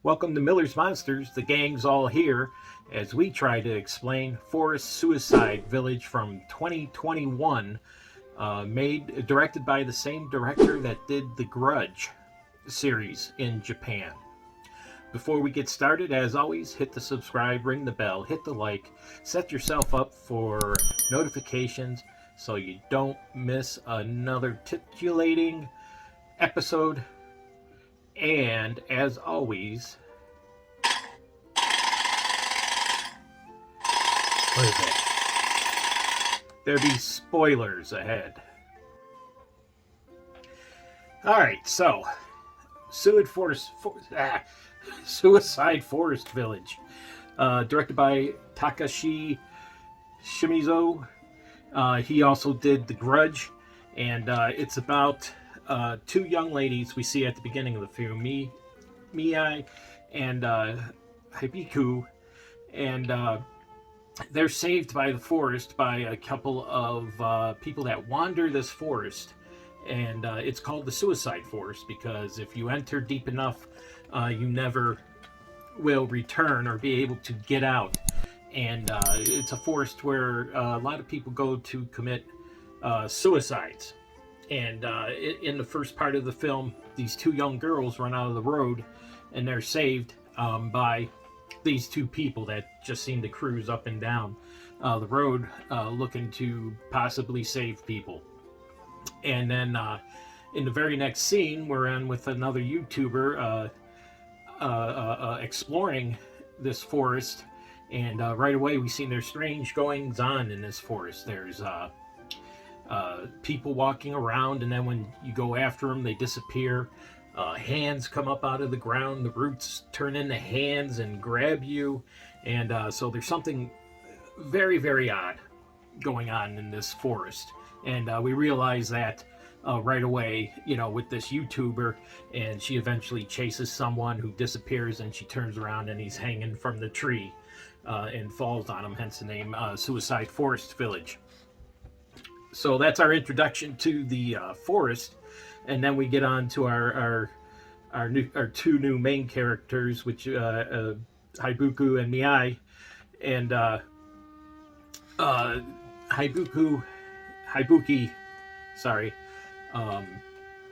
Welcome to Miller's Monsters. The gang's all here as we try to explain Forest Suicide Village from 2021, directed by the same director that did the Grudge series in Japan. Before we get started, as always, hit the subscribe, ring the bell, hit the like, set yourself up for notifications so you don't miss another titillating episode. And as always, what is that? There be spoilers ahead. Alright, so Suicide Forest Village, directed by Takashi Shimizu. He also did The Grudge, and it's about two young ladies we see at the beginning of the film, Mii and Hibiko, and they're saved by the forest by a couple of people that wander this forest, and it's called the Suicide Forest because if you enter deep enough, you never will return or be able to get out. And it's a forest where a lot of people go to commit suicides. And in the first part of the film, these two young girls run out of the road, and they're saved by these two people that just seem to cruise up and down the road looking to possibly save people. And then in the very next scene, we're on with another YouTuber exploring this forest, and right away we see there's strange goings on in this forest. There's people walking around, and then when you go after them, they disappear. Hands come up out of the ground, the roots turn into hands and grab you, and so there's something very, very odd going on in this forest. And we realize that right away, with this YouTuber, and she eventually chases someone who disappears, and she turns around and he's hanging from the tree and falls on him, hence the name Suicide Forest Village. So that's our introduction to the forest, and then we get on to our two new main characters, which Hibiko and Mii. And Hibuki,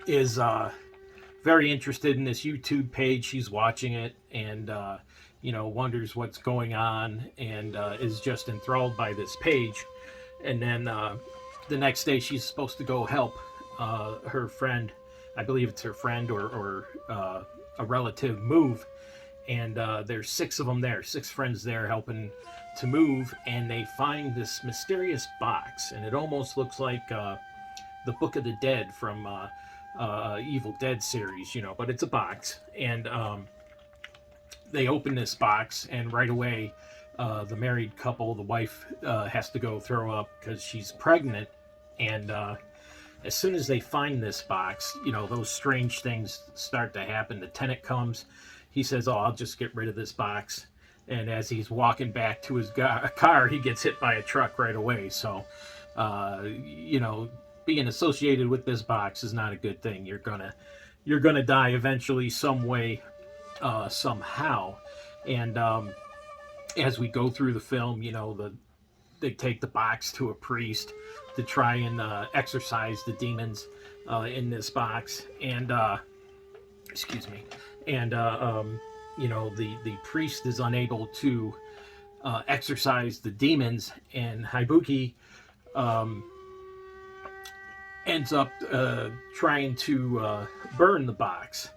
is very interested in this YouTube page. She's watching it and wonders what's going on, and is just enthralled by this page. And then the next day she's supposed to go help her friend, I believe it's her friend or a relative, move, and there's six of them there, six friends there helping to move, and they find this mysterious box, and it almost looks like the Book of the Dead from Evil Dead series, but it's a box, and they open this box, and right away the married couple, the wife, has to go throw up because she's pregnant. And as soon as they find this box, those strange things start to happen. The tenant comes. He says, I'll just get rid of this box. And as he's walking back to his car, he gets hit by a truck right away. So, being associated with this box is not a good thing. You're gonna die eventually, some way, somehow. And as we go through the film, they take the box to a priest to try and exorcise the demons in this box, and excuse me, and the priest is unable to exorcise the demons, and Hibuki ends up trying to burn the box.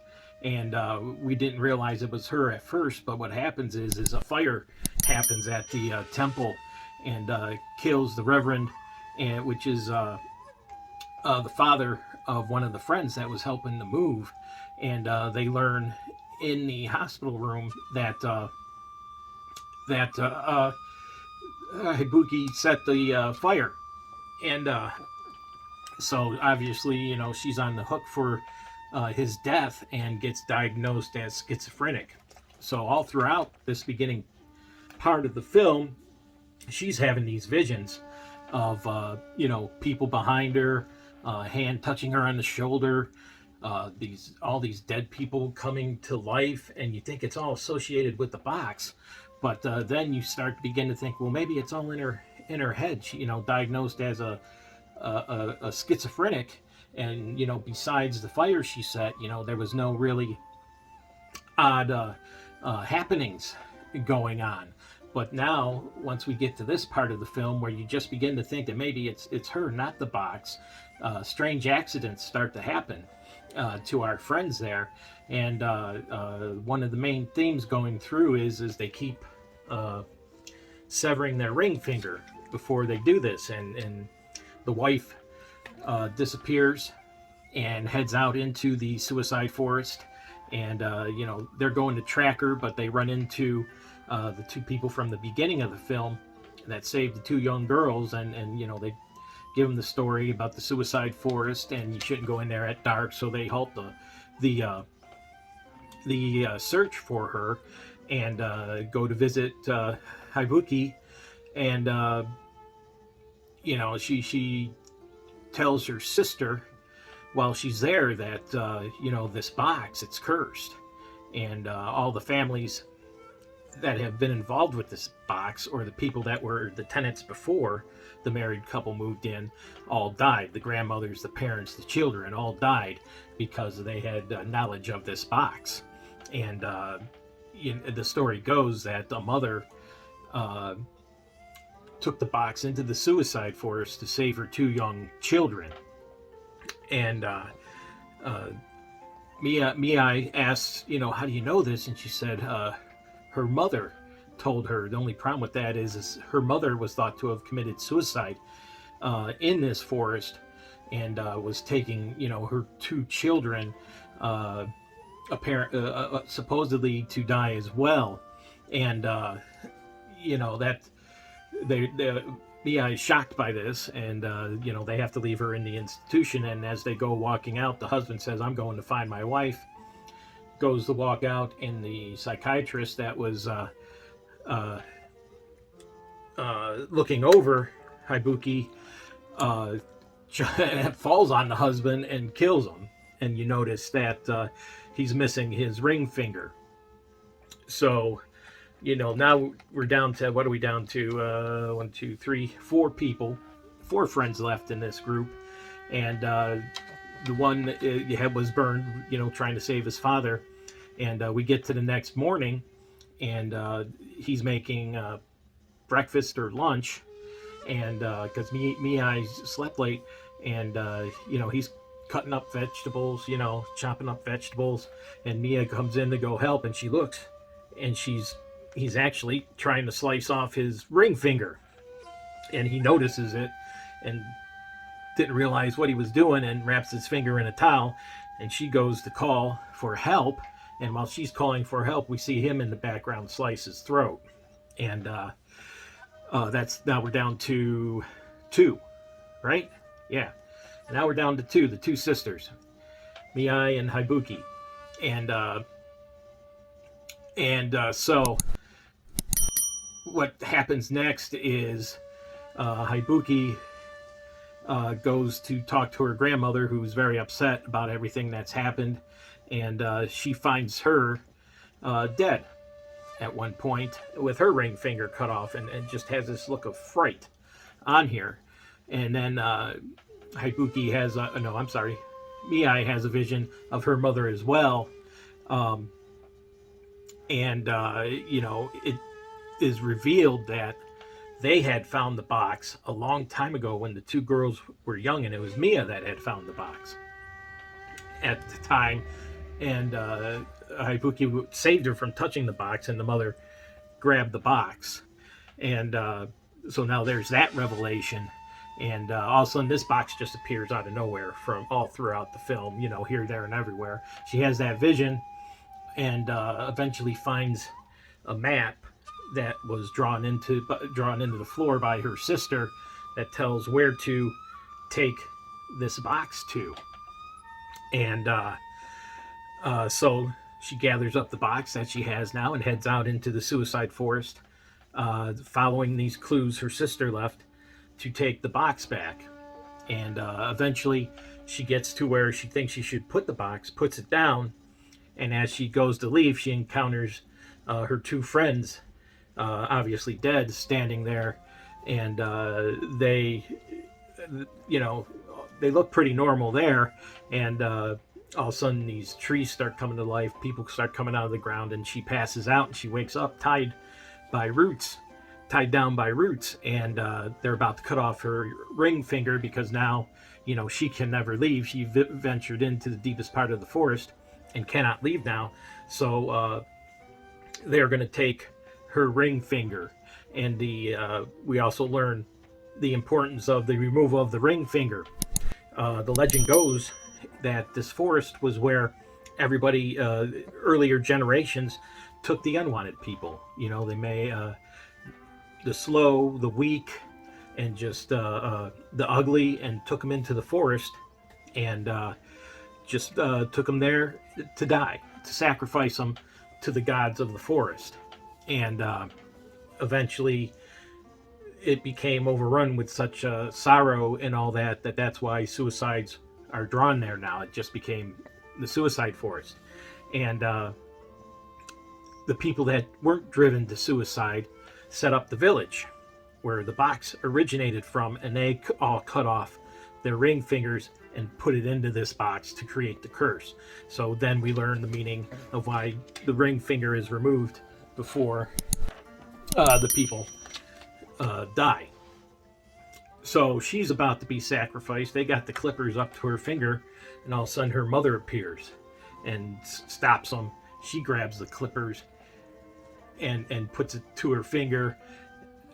And we didn't realize it was her at first, but what happens is a fire happens at the temple and kills the reverend, and which is the father of one of the friends that was helping to move. And they learn in the hospital room that Hibuki set the fire, and so obviously she's on the hook for his death and gets diagnosed as schizophrenic. So all throughout this beginning part of the film, she's having these visions of people behind her, hand touching her on the shoulder, all these dead people coming to life, and you think it's all associated with the box, but then you start to begin to think, well, maybe it's all in her head. She, diagnosed as a schizophrenic, and besides the fire she set, there was no really odd happenings going on. But now, once we get to this part of the film where you just begin to think that maybe it's her, not the box, strange accidents start to happen to our friends there. And one of the main themes going through is they keep severing their ring finger before they do this. And the wife disappears and heads out into the suicide forest. And, they're going to track her, but they run into the two people from the beginning of the film that saved the two young girls. And they give them the story about the suicide forest, and you shouldn't go in there at dark. So they halt the search for her and go to visit Haibuki. And, she tells her sister while she's there that this box, it's cursed, and all the families that have been involved with this box, or the people that were the tenants before the married couple moved in, all died. The grandmothers, the parents, the children all died because they had knowledge of this box. And the story goes that the mother took the box into the suicide forest to save her two young children. And Mia asked, how do you know this? And she said her mother told her. The only problem with that is her mother was thought to have committed suicide in this forest, and was taking, her two children supposedly to die as well. And that Mia is shocked by this, and they have to leave her in the institution. And as they go walking out, the husband says, I'm going to find my wife. Goes to walk out, and the psychiatrist that was looking over Haibuki falls on the husband and kills him. And you notice that he's missing his ring finger. So now we're down to, what are we down to? 1, 2, 3, 4 people, 4 friends left in this group. And the one that was burned, trying to save his father. And we get to the next morning, and he's making breakfast or lunch. And because Mia slept late, and he's cutting up vegetables, chopping up vegetables. And Mia comes in to go help, and she looks, and he's actually trying to slice off his ring finger. And he notices it and didn't realize what he was doing, and wraps his finger in a towel. And she goes to call for help. And while she's calling for help, we see him in the background slice his throat. And that's, now we're down to 2, right? Yeah. Now we're down to 2, the 2 sisters, Miyai and Haibuki. And so what happens next is Haibuki goes to talk to her grandmother, who's very upset about everything that's happened. And she finds her dead at one point with her ring finger cut off, and just has this look of fright on here. And then Haibuki has Miyai has a vision of her mother as well. It is revealed that they had found the box a long time ago when the 2 girls were young, and it was Mia that had found the box at the time. And Haibuki saved her from touching the box, and the mother grabbed the box. And so now there's that revelation. And all of a sudden, this box just appears out of nowhere from all throughout the film, here, there, and everywhere. She has that vision, and eventually finds a map that was drawn into the floor by her sister that tells where to take this box to. And so she gathers up the box that she has now and heads out into the suicide forest, following these clues her sister left to take the box back. And eventually she gets to where she thinks she should put the box, puts it down, and as she goes to leave, she encounters her two friends, obviously dead, standing there, and they, you know, they look pretty normal there, and all of a sudden these trees start coming to life, people start coming out of the ground, and she passes out, and she wakes up tied down by roots, and they're about to cut off her ring finger because now, you know, she can never leave. She ventured into the deepest part of the forest and cannot leave now. So they're going to take her ring finger, and we also learn the importance of the removal of the ring finger. The legend goes that this forest was where everybody, earlier generations, took the unwanted people. You know, they may the slow, the weak, and just the ugly, and took them into the forest, and just took them there to die, to sacrifice them to the gods of the forest. And eventually it became overrun with such sorrow and all that, that's why suicides are drawn there now. It just became the suicide forest. And the people that weren't driven to suicide set up the village where the box originated from, and they all cut off their ring fingers and put it into this box to create the curse. So then we learn the meaning of why the ring finger is removed before the people die. So she's about to be sacrificed. They got the clippers up to her finger, and all of a sudden her mother appears and stops them. She grabs the clippers and puts it to her finger,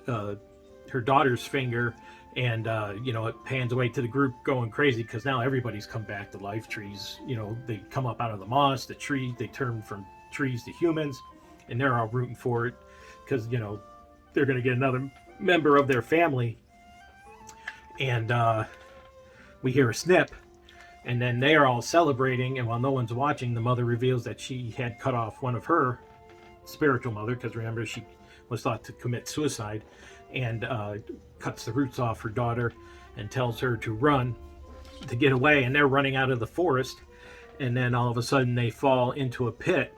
her daughter's finger, and it pans away to the group going crazy because now everybody's come back to life. Trees, they come up out of the moss, the tree, they turn from trees to humans, and they're all rooting for it because they're going to get another member of their family. And we hear a snip, and then they are all celebrating, and while no one's watching, the mother reveals that she had cut off one of her spiritual mother, because remember, she was thought to commit suicide, and cuts the roots off her daughter and tells her to run, to get away. And they're running out of the forest, and then all of a sudden they fall into a pit,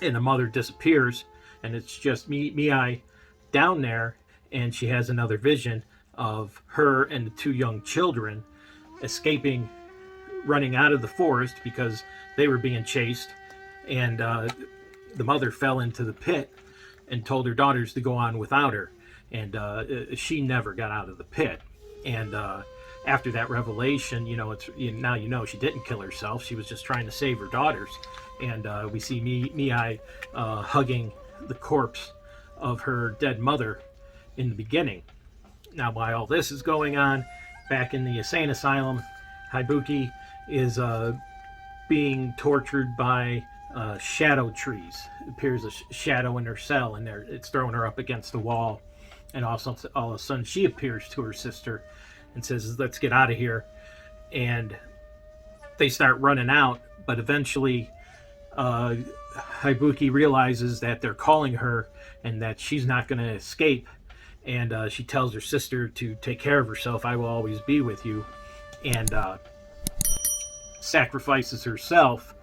and the mother disappears, and it's just Mei down there, and she has another vision of her and the two young children escaping, running out of the forest because they were being chased, and the mother fell into the pit and told her daughters to go on without her, and she never got out of the pit. And after that revelation, now she didn't kill herself. She was just trying to save her daughters. And we see Mei hugging the corpse of her dead mother in the beginning. Now, while all this is going on, back in the insane asylum, Haibuki is being tortured by shadow trees. It appears a shadow in her cell, and it's throwing her up against the wall. And also, all of a sudden, she appears to her sister and says, "Let's get out of here." And they start running out, but eventually Haibuki realizes that they're calling her and that she's not going to escape. And she tells her sister to take care of herself. "I will always be with you." And sacrifices herself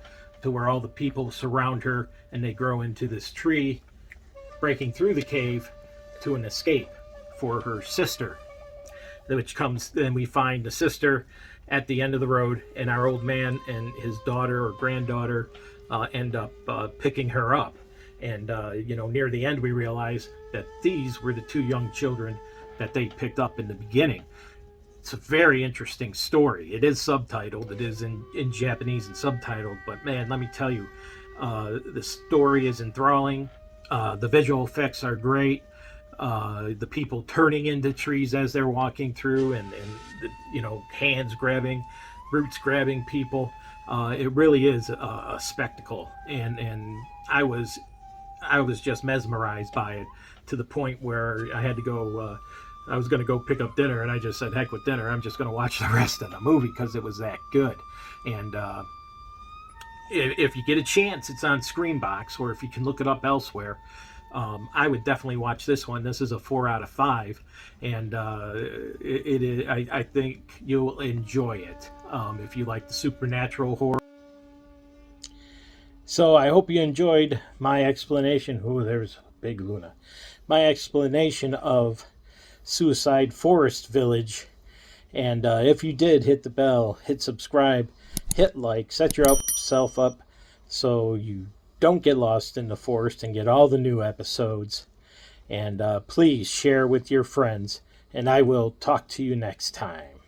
to where all the people surround her, and they grow into this tree, breaking through the cave to an escape for her sister. Which comes, then we find the sister at the end of the road, and our old man and his daughter or granddaughter end up picking her up. And near the end, we realize that these were the two young children that they picked up in the beginning. It's a very interesting story. It is subtitled. It is in Japanese and subtitled. But man, let me tell you, the story is enthralling. The visual effects are great. The people turning into trees as they're walking through, and hands grabbing, roots grabbing people. It really is a spectacle. And I was just mesmerized by it, to the point where I had to go. I was going to go pick up dinner, and I just said, heck with dinner. I'm just going to watch the rest of the movie because it was that good. And if you get a chance, it's on Screenbox, or if you can look it up elsewhere. I would definitely watch this one. This is a 4 out of 5, and it is, I think you'll enjoy it. if you like the supernatural horror. So I hope you enjoyed my explanation. Oh, there's Big Luna. My explanation of Suicide Forest Village. And if you did, hit the bell, hit subscribe, hit like, set yourself up so you don't get lost in the forest and get all the new episodes. And please share with your friends. And I will talk to you next time.